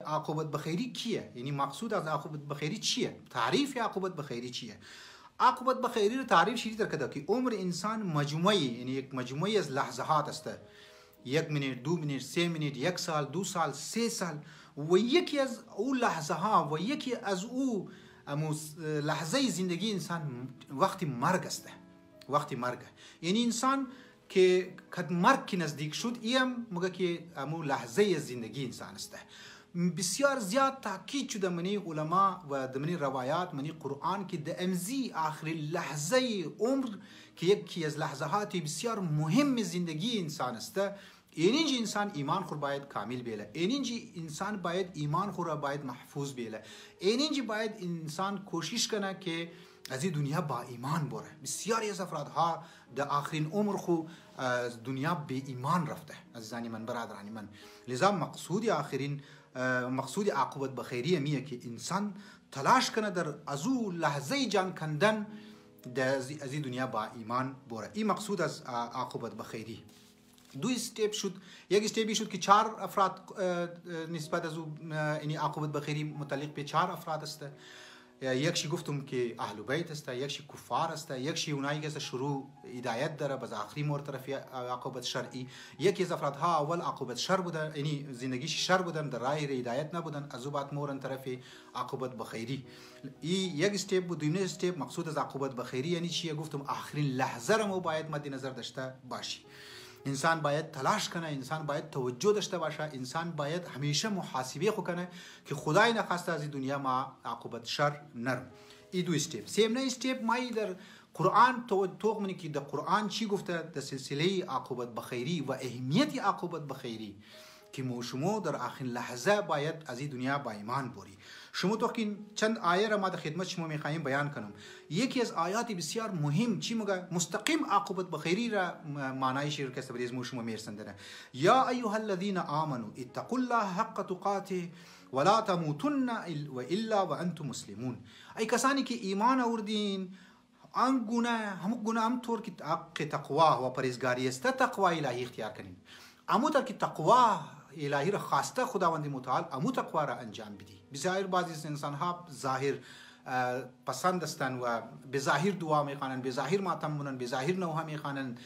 عاقبت بخیری کیه؟ یعنی مقصود از عاقبت بخیری چیه؟ تعریف عاقبت بخیری چیه؟ عاقبت بخیری رو تعریف شدید در کده که عمر انسان مجموعی، یعنی یک مجموعی از لحظات است. 1 منت، 2 منت، 3 منت، 1 سال، 2 سال، 3 سال و یکی از او لحظه ها و یکی از او لحظه زندگی انسان وقتی مرگ است. وقتی مرگ، یعنی انسان که قد مرگ کی نزدیک شد، ایم مگه که امو لحظه زندگی انسان است. بسیار زیاد تاکید شده منی علما و منی روایات منی قرآن که د امزی آخرین لحظه عمر که یکی از لحظات بسیار مهم زندگی انسان است. اینجا انسان ایمان خور باید کامل بیله، اینجا انسان باید ایمان خور باید محفوظ بیله، اینجا باید انسان کوشش کنه که از این دنیا با ایمان بره. بسیاری از افرادها در آخرین عمر خو از دنیا به ایمان رفته عزیزانی من، برادرانی من. لذا مقصود عاقبت بخیری میه که انسان تلاش کنه در ازو لحظه جان کندن از این دنیا با ایمان بره. این مقصود از عاقبت بخیری. 2 استپ شد. یک استپی شد که 4 افراد نسبت از یعنی عاقبت بخیری متعلق به 4 افراد است. یکشی گفتم که اهل بیت است، یکشی کفار است، یکشی اونایی که شروع هدایت داره باز آخری مور طرف عاقبت شرعی. یکی از افرادها اول عاقبت شر بودن، یعنی زندگیش شر بودن، در راه هدایت نبودن، از او بعد مورن طرف عاقبت بخیری. این یک استپ بود. دوم استپ مقصود از عاقبت بخیری یعنی چی؟ گفتم آخرین لحظه رو باید مد نظر داشته باشی. انسان باید تلاش کنه، انسان باید توجه داشته باشه، انسان باید همیشه محاسبه خو کنه که خدای نخواسته از این دنیا ما عاقبت شر نرم. این 2 استپ. سوم استپ مای در قرآن توق منی که در قرآن چی گفته در سلسله عاقبت بخیری و اهمیت عاقبت بخیری که شما در آخرین لحظه باید از این دنیا با ایمان بری. شما تو که چند آیه را ما در خدمت شما میخوایم بیان کنم. یکی از آیات بسیار مهم چی میگه؟ مستقیم عاقبت بخیری را معنای شیر که سبریز شما میرسندنه. یا ایها الذین آمنوا اتقوا الله حق تقاته ولا تموتن الا وانتم مسلمون. ای کسانی که ایمان آوردین هم گناه هم طور که حق تقوا و پرهیزگاری است، تقوا الهی اختیار کنین. امو تر که تقوا الهی را خواسته خداوند متعال، امو تقوا را انجام بدی. بسیار بعضی انسان ها ظاهر پسند هستند و به ظاهر دعا میخوانند، به ظاهر ماتم مونن، به ظاهر نوها میخوانند،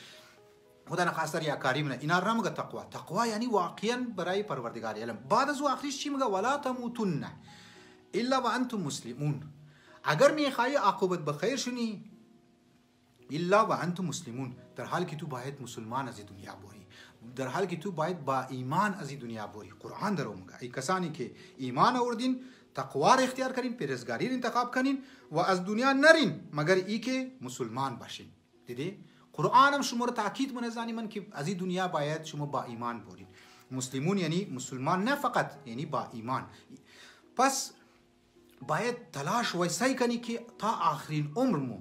خدا نخواسته ریاکاری مونه. اینا را میگه تقوا. تقوا یعنی واقعا برای پروردگار علم. بعد از آخریش چی میگه؟ ولا تموتن الا وانتم مسلمون. اگر میخوای عاقبت بخیر شونی الا وانتم مسلمون، در حالی که تو باید مسلمان از دنیا بری، در حالی که تو باید با ایمان از دنیا بری. قرآن در میگه ای کسانی که ایمان آوردین تقوا را اختیار کنین، پرهیزگاری را انتخاب کنین و از دنیا نرین مگر ای که مسلمان باشین. دیدی قرآن هم شما را تاکید منزانی من که از این دنیا باید شما با ایمان برین. مسلمون یعنی مسلمان نه فقط، یعنی با ایمان. پس باید تلاش و سعی کنی که تا آخرین عمرمو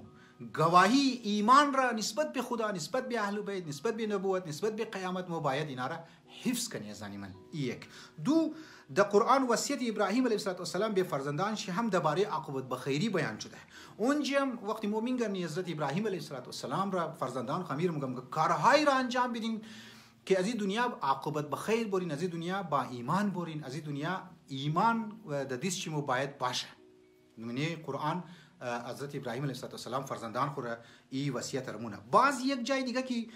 گواهی ایمان را نسبت به خدا، نسبت به اهل بیت، نسبت به نبوت، نسبت به قیامت مو باید اینا را حفظ کنی ازانی من. یک. 2 در قرآن وصیت ابراهیم علیه السلام به فرزندانش هم درباره عاقبت بخیری بیان شده. اونجا وقتی مومن گرنی حضرت ابراهیم علیه السلام را فرزندان خمیر میگم کارهایی را انجام بدین که از این دنیا عاقبت بخیر برین، از این دنیا با ایمان برین، از این دنیا ایمان و ددیس چی مو باید باشه. یعنی قرآن حضرت ابراهیم علیه السلام فرزندان خور ای وصیت رمونه. باز یک جای دیگه که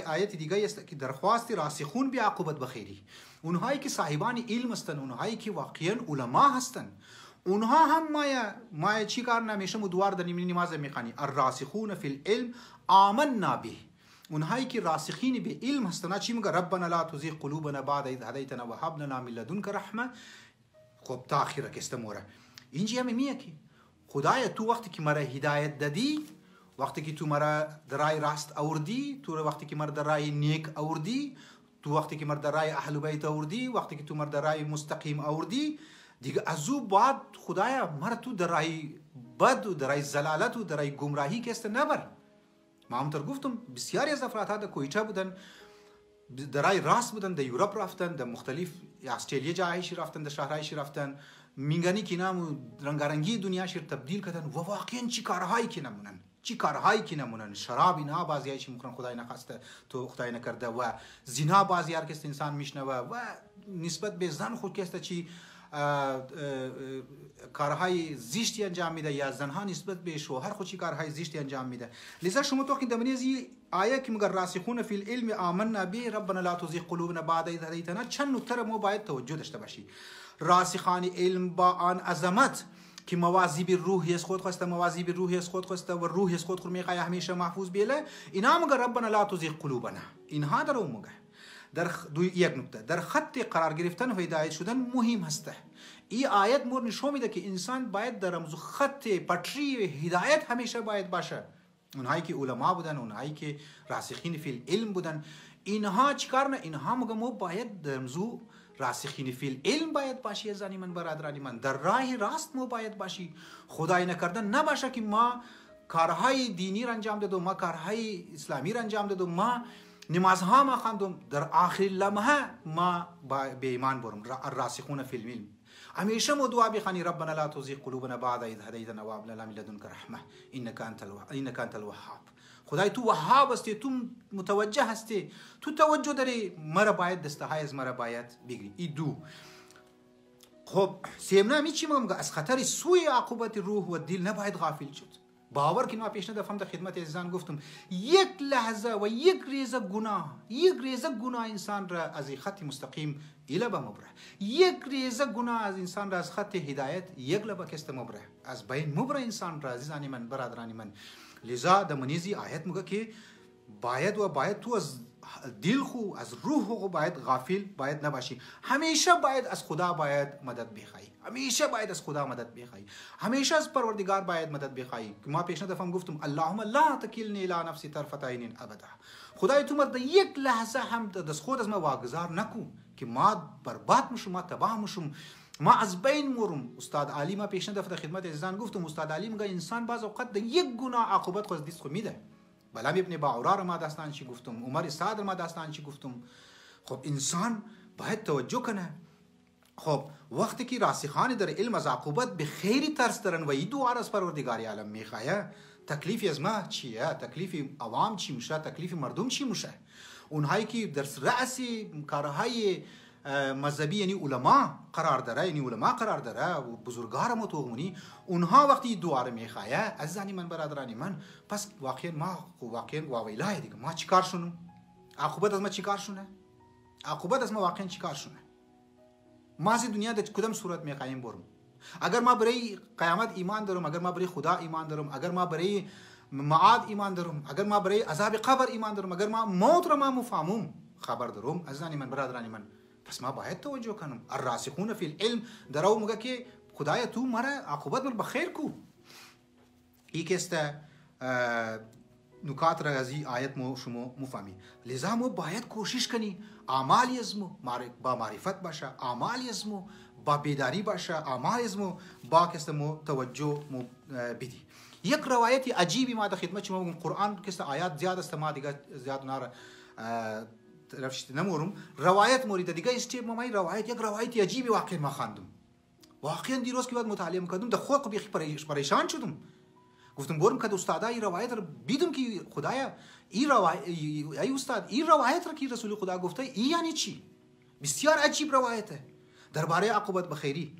آیت دیگه است که درخواست راسخون به عاقبت بخیری، اونهایی که صاحبان علم هستند، اونهایی که واقعا علما هستند، اونها هم ما چی کار نمیشه مدوار در نماز میخوانی الراسخون فی العلم آمنا به. اونهایی که راسخین به علم هستند چی میگه؟ ربنا لا تزغ قلوبنا بعد اذ هدیتنا وهب لنا من لدنک رحمه. خب تا اخیره که استموره اینجا هم میگه که خدایا تو وقتی که مرا هدایت دادی، وقتی که تو مرا در راه راست آوردی، تو وقتی که مرا در راه نیک آوردی، تو وقتی که مرا در راه اهل بیت آوردی، وقتی که تو مرا در راه مستقیم آوردی، دیگه از او بعد خدایا مرا تو در راه بد و در راه ضلالت و در راه گمراهی که است نبر. ما همونطور گفتم بسیاری از افراد در کویته بودن، در راه راست بودن، در یورپ رفتن، در مختلف استرالیا جایش رفتن، در شهرهایش رفتن، میگنی که نام رنگارنگی دنیا شیر تبدیل کردن و واقعا چی کارهایی که نمونن، چی کارهایی که نمونن. شراب اینا بعضیایش میکنن خدای نخواسته تو خدای نکرده، و زنا بعضی هر کس انسان میشنوه و نسبت به زن خود که است چی کارهای زشتی انجام میده یا زنها نسبت به شوهر خود چی کارهای زشتی انجام میده. لذا شما تو که دمنیزی آیه که مگر راسخون فی العلم آمنا به ربنا لا تزغ قلوبنا بعد إذ هديتنا چند نکته ما باید توجه داشته باشی. راسخان علم با آن عظمت که مواظب روحی از خود خواسته، مواظب روحی از خود خواسته و روحی از خود خود میخواه همیشه محفوظ بیله، اینا مگر ربنا لا تزغ قلوبنا، اینها در اون مگه در یک نکته در خط قرار گرفتن و هدایت شدن مهم هسته. این آیت مور نشون میده که انسان باید در رمز خط پټری هدایت همیشه باید باشه. اونهایی که علما بودن، اونهایی که راسخین فی العلم بودن، اینها چیکار نه؟ اینها مگه ما باید در رمز راسخین فی العلم باید باشی. از من برادرانی من در راه راست ما باید باشی. خدای نکردن نباشه که ما کارهای دینی را انجام دادم، ما کارهای اسلامی را انجام دادم، ما نمازها ما خواندم، در آخر لمحه ما به ایمان برم. الراسخون فی العلم همیشه ما دعا بخوانی ربنا لا تزغ قلوبنا بعد إذ هديتنا وهب لنا من لدنك رحمة انك انت الوهاب. خدای تو وهاب هستی، تو متوجه هستی، تو توجه داری، مرا باید دستهای از مرا باید بگیری. این دو. خب سیمنا می چی میگم؟ از خطر سوء عاقبت روح و دل نباید غافل شد. باور کنید، ما پیشنهاد دفعه در خدمت عزیزان گفتم یک لحظه و یک ریزه گناه انسان را از خط مستقیم اله مبره، یک ریزه گناه از انسان را از خط هدایت یک لبه کست مبره، از بین مبره انسان را. عزیزانی من برادرانی من، لذا در منیزی آیت میگه که باید تو از دل خو از روح خو باید غافل باید نباشی. همیشه باید از خدا باید مدد بخوای، همیشه باید از خدا مدد بخوای، همیشه از پروردگار باید مدد بخوای. ما پیشنهاد دفعه گفتم اللهم لا تکلنی الی نفسی طرفة عین ابدا. خدای تو مرد یک لحظه هم دست خود از ما واگذار نکو که ما برباد میشم، ما تباه میشم، ما از بین مورم. استاد علی، ما پیشنهاد دفعه خدمت عزیزان گفتم، استاد علی میگه انسان باز اوقات در یک گناه عاقبت خود دست خو میده. بلام ابن باورا ما داستان چی گفتم، عمر صادر ما داستان چی گفتم. خب انسان باید توجه کنه. خب وقتی که راسخان در علم از عاقبت به خیری ترس دارن و این دعا از پروردگار عالم میخواه، تکلیف از ما چیه؟ تکلیف عوام چی میشه؟ تکلیف مردم چی میشه؟ اونهایی که در رأس کارهای مذهبی یعنی علما قرار داره و بزرگار ما توغمونی، اونها وقتی دعا رو میخواه، عزیزانی من برادرانی من، پس واقعا واویلای دیگه ما چیکار شونم؟ عاقبت از ما چیکار شونه؟ عاقبت از ما واقعا چیکار شونه؟ ما از دنیا در کدام صورت میخوایم برم؟ اگر ما برای قیامت ایمان دارم، اگر ما برای خدا ایمان دارم، اگر ما برای معاد ایمان دارم، اگر ما برای عذاب قبر ایمان دارم، اگر ما موت رو ما مفهمم خبر دارم، عزیزانی من برادرانی من، پس ما باید توجه کنم. الراسخون فی العلم درو میگه که خدایا تو مرا عاقبت مر بخیر کو. این که است نکات را از این آیت ما شما مفهمی. لذا ما باید کوشش کنی اعمالی از ما با معرفت باشه، اعمالی از ما با بیداری باشه، اعمالی از ما با کست ما توجه بدی. یک روایتی عجیبی ما در خدمت شما میگم، قرآن کست آیات زیاد است، ما دیگه زیاد ناره رفشت نمورم. روایت مورد دیگه است، ما این روایت یک روایتی عجیبی واقعا ما خواندم. واقعا دیروز که بعد مطالعه میکردم در خود بیخی پریشان شدم. گفتم برم که استاد این روایت رو بیدم که خدایا این روایت ای استاد این روایت رو که رسول خدا گفته این یعنی چی؟ بسیار عجیب روایته درباره عاقبت بخیری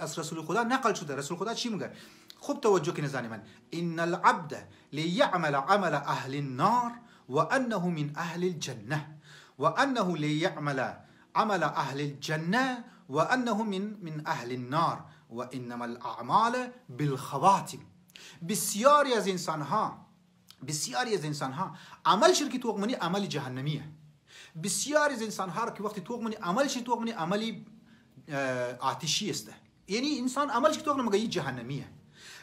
از رسول خدا نقل شده. رسول خدا چی میگه؟ خوب توجه کنید زنی من. ان العبد ليعمل عمل اهل النار وانه من اهل الجنه وانه ليعمل عمل اهل الجنه وانه من اهل النار وانما الاعمال بالخواتم. بسیاری از انسان ها عمل شرکی توغمنی عمل جهنمیه. بسیاری از انسان ها که وقتی توغمنی عمل شرکی توغمنی عملی آتشی است. یعنی انسان عمل شرکی توغمنی مگه جهنمیه،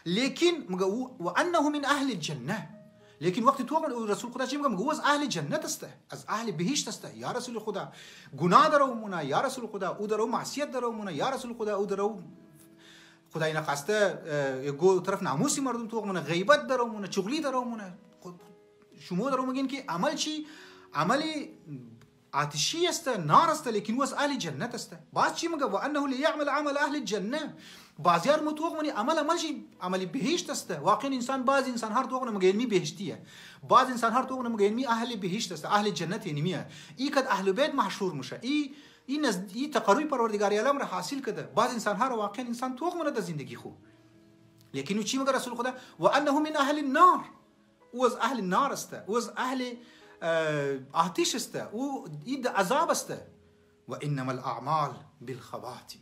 لیکن مگه و انه من اهل الجنه. لیکن وقتی توغمنی رسول خدا چی میگه؟ از اهل جنت است، از اهل بهشت است. یا رسول خدا گناه درومونه، یا رسول خدا او درو معصیت درومونه، یا رسول خدا او درو خدای نخواسته گو طرف ناموسی مردم توغمونه، غیبت درومونه، چغلی درومونه. شما درو میگین که عمل چی؟ عملی آتشی است، نار است، لیکن از اهل جنت است. باز چی میگه؟ و انه لیعمل عمل اهل الجنه. بازیار متوغمنی عمل چی؟ عمل بهشت است. واقعا انسان بعض انسان هر توغمنه مگه علمی بهشتیه، بعض انسان هر توغمنه مگه علمی اهل بهشت است، اهل جنت یعنی میه. این که اهل بیت محشور میشه. این این تقرب پروردگار عالم را حاصل کرده. بعض انسان ها را واقعا انسان توق منه در زندگی خو، لیکن چی میگه رسول خدا؟ و انه من اهل النار، او از اهل النار است، او از اهل آتش است، او این عذاب است. و انما الاعمال بالخواتیم.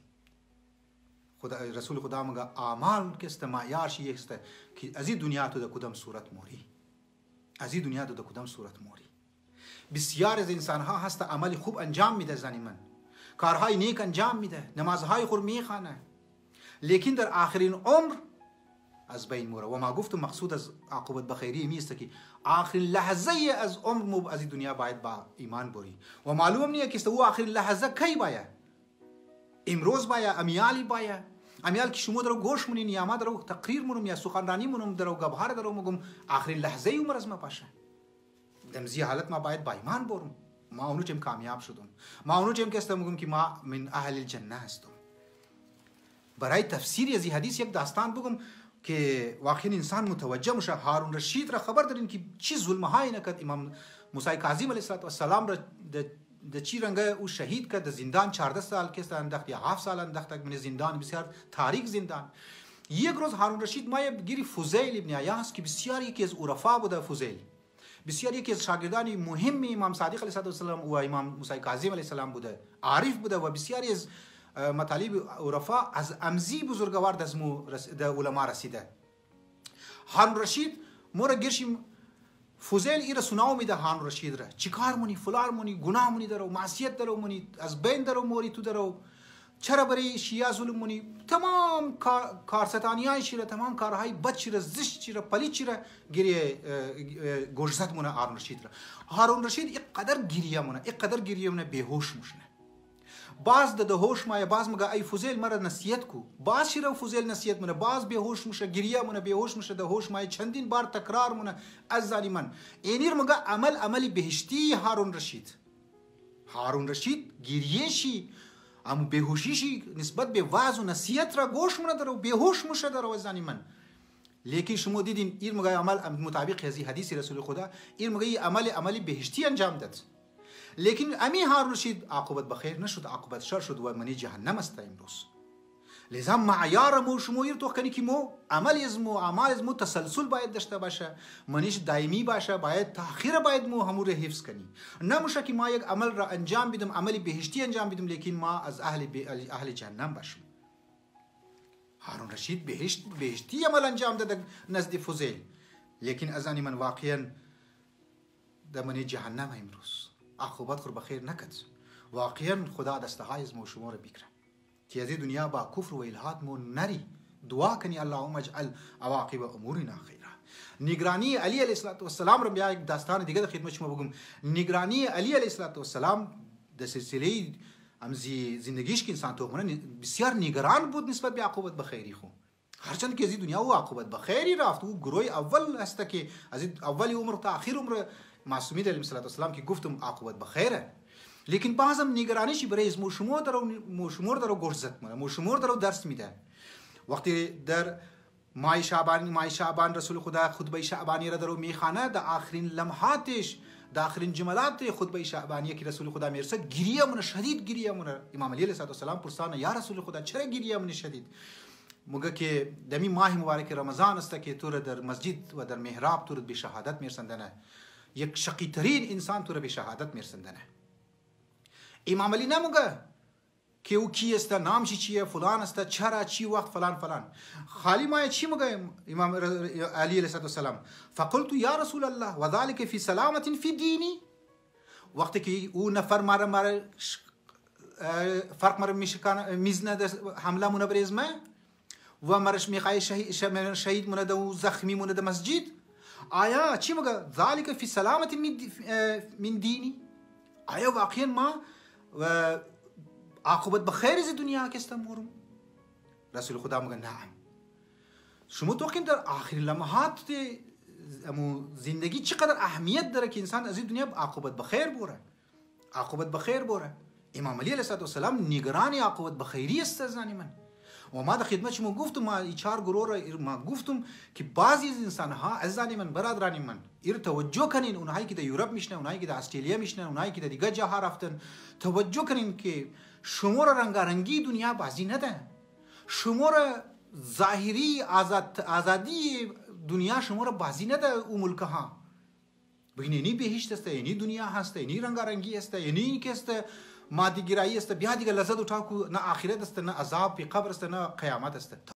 خدا رسول خدا میگه اعمال که است معیارش است که از این دنیا تو در کدام صورت موری، از این دنیا تو در کدام صورت موری. بسیار از انسان ها هست عمل خوب انجام میده، زنی من کارهای نیک انجام میده، نمازهای خور میخوانه، لیکن در آخرین عمر از بین موره. و ما گفتم مقصود از عاقبت بخیری میست که آخرین لحظه از عمر مو از این دنیا باید با ایمان بری. و معلوم نیه که او آخرین لحظه کی باید، امروز باید، امیالی باید، امیال که شما درو گوش مونی نیامه درو تقریر مونم یا سخنرانی مونم درو گبهار درو مگم آخرین لحظه عمر از ما باشه. دمزی حالت ما باید با ایمان برم. ما اونو چم کامیاب شدم، ما اونو چم که است مگم که ما من اهل الجنه هستم. برای تفسیر از این حدیث یک داستان بگم که واقعا انسان متوجه میشه. هارون رشید را خبر دارین که چی ظلم های نکرد. امام موسی کاظم علیه السلام را د چی رنگه او شهید کرد، زندان 14 سال که است انداخت یا 7 سال انداخت من زندان، بسیار تاریک زندان. یک روز هارون رشید ما گیری فوزیل ابن عیاض که بسیار یکی از عرفا بوده، فوزیل بسیار یکی از شاگردان مهم امام صادق علیه السلام و امام موسی کاظم علیه السلام بوده، عارف بوده و بسیاری از مطالب عرفا از امزی بزرگوار د علما رسیده. هارون رشید مورا گرشیم فوزیل ای را سناو میده هارون رشید را چیکار مونی، فلان مونی، گناه مونی درو، معصیت درو مونی، از بین درو موری تو درو، چرا برای شیعه ظلم مونی، تمام کارستانیای شیره، تمام کارهای بد شیره، زشت شیره، پلید شیره گریه گوشزد مونه هارون رشید را. هارون رشید اینقدر گریه مونه، اینقدر گریه مونه بیهوش مشنه. باز د هوش ما باز مگه ای فوزیل مرا نصیحت کو، باز شیره فوزیل نصیحت مونه، باز بیهوش میشه، گریه مونه، بیهوش میشه، د هوش ما چندین بار تکرار مونه از ظالمان. اینیر مگه عمل بهشتی هارون رشید. هارون رشید گریه شی اما بیهوشی شی نسبت به واعظ و نصیحت را گوش مونه درو، بیهوش میشه درو از ظالمان. لیکن شما دیدین این مگه عمل مطابق هذه حدیث رسول خدا این مگه عمل بهشتی انجام داد. لیکن امی هارون رشید عاقبت بخیر نشد، عاقبت شر شد و منی جهنم است امروز. لذا معیار مو شما ایر تو کنی که مو اعمال از مو تسلسل باید داشته باشه، منیش دائمی باشه، باید تاخیر باید مو همو رو حفظ کنی. نمیشه که ما یک عمل را انجام بدم، عمل بهشتی انجام بدم لیکن ما از اهل جهنم باشم. هارون رشید بهشتی عمل انجام داد نزد فوزیل، لیکن از آن من واقعا در منی جهنم امروز. عاقبت خور بخیر نکد. واقعا خدا دستهای از ما شما را بگیره که از دنیا با کفر و الحاد مو نری. دعا کنی اللهم اجعل عواقب امورنا خیرا. نگرانی علی علیه السلام را بیا یک داستان دیگه در خدمت شما بگم. نگرانی علی علیه السلام در سلسله امزی زندگیش که انسان تو منه بسیار نگران بود نسبت به عاقبت بخیری خو. هرچند که از دنیا او عاقبت بخیری رفت، او گروه اول است که از اولی عمر تا آخر عمر معصومین علیهم السلام که گفتم عاقبت بخیره، لیکن بعضم نگرانیشی برای از موشمور درو گرزت مونه، موشمور درو درس میده. وقتی در ماه شعبان رسول خدا خطبه شعبانی را درو میخانه، در آخرین لمحاتش، در آخرین جملات خطبه شعبانی که رسول خدا میرسه گریه مونه، شدید گریه مونه. امام علی علیه السلام پرسانه یا رسول خدا چرا گریه مونه شدید؟ مگه که دمی ماه مبارک رمضان است که تو در مسجد و در محراب تو به شهادت میرسندنه، یک شقی ترین انسان تو را به شهادت میرسندنه. امام علی نمگه که او کی است، نامش چیه، فلان است، چرا، چی وقت، فلان. خالی ما چی مگه امام علی علیه السلام فقلت یا رسول الله و ذلك فی سلامت فی دینی. وقتی که او نفر مرا فرق مرا میزنه حمله مونه بر ازمه و مرش میخوای شهید مونه و زخمی مونه در مسجد، آیا چی مگه ذالک فی سلامت من دینی؟ آیا واقعا ما عاقبت بخیر از دنیا که استمورم؟ رسول خدا مگه نعم. شما تو در آخر لمحات زندگی چقدر اهمیت داره که انسان از دنیا عاقبت بخیر بوره. امام علی علیه السلام نگران عاقبت بخیری است زنی من. و ما در خدمت شما گفتم، ما 4 گروه را ما گفتم که بعضی از انسان ها عزیزان من، برادران من، ایر توجه کنین، اونهایی که در یورپ میشنن، اونهایی که در استرالیا میشنن، اونهایی که در دیگه جاها رفتن، توجه کنین که شما را رنگارنگی دنیا بازی نده. شما را ظاهری آزادی دنیا شما را بازی نده. او ملک ها بگین اینی بهشت است، اینی دنیا هست، اینی رنگارنگی است، اینی این که است مادی گرایی است، بیا دیگه لذت اٹھاو، نه آخرت است، نه عذاب پی قبر است، نه قیامت است.